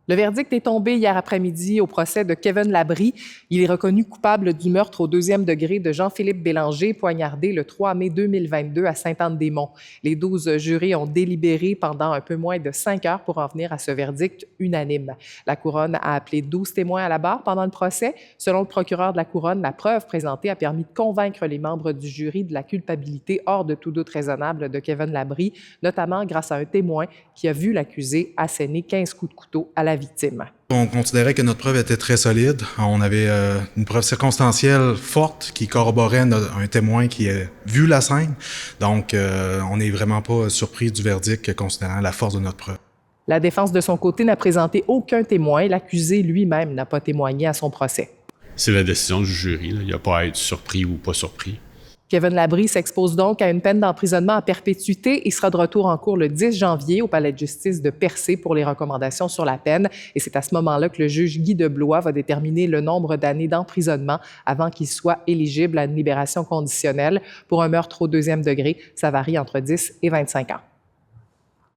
Le verdict est tombé hier après-midi au procès de Kevin Labrie. Il est reconnu coupable du meurtre au 2e degré de Jean-Philippe Bélanger, poignardé le 3 mai 2022 à Sainte-Anne-des-Monts. Les 12 jurés ont délibéré pendant un peu moins de 5 heures pour en venir à ce verdict unanime. La Couronne a appelé 12 témoins à la barre pendant le procès. Selon le procureur de la Couronne, la preuve présentée a permis de convaincre les membres du jury de la culpabilité hors de tout doute raisonnable de Kevin Labrie, notamment grâce à un témoin qui a vu l'accusé asséner 15 coups de couteau à la victime. On considérait que notre preuve était très solide. On avait une preuve circonstancielle forte qui corroborait un témoin qui a vu la scène. Donc, on n'est vraiment pas surpris du verdict considérant la force de notre preuve. La défense, de son côté, n'a présenté aucun témoin. L'accusé lui-même n'a pas témoigné à son procès. C'est la décision du jury. Là. Il n'y a pas à être surpris ou pas surpris. Kevin Labrie s'expose donc à une peine d'emprisonnement à perpétuité et sera de retour en cours le 10 janvier au palais de justice de Percé pour les recommandations sur la peine. Et c'est à ce moment-là que le juge Guy Deblois va déterminer le nombre d'années d'emprisonnement avant qu'il soit éligible à une libération conditionnelle. Pour un meurtre au 2e degré, ça varie entre 10 et 25 ans.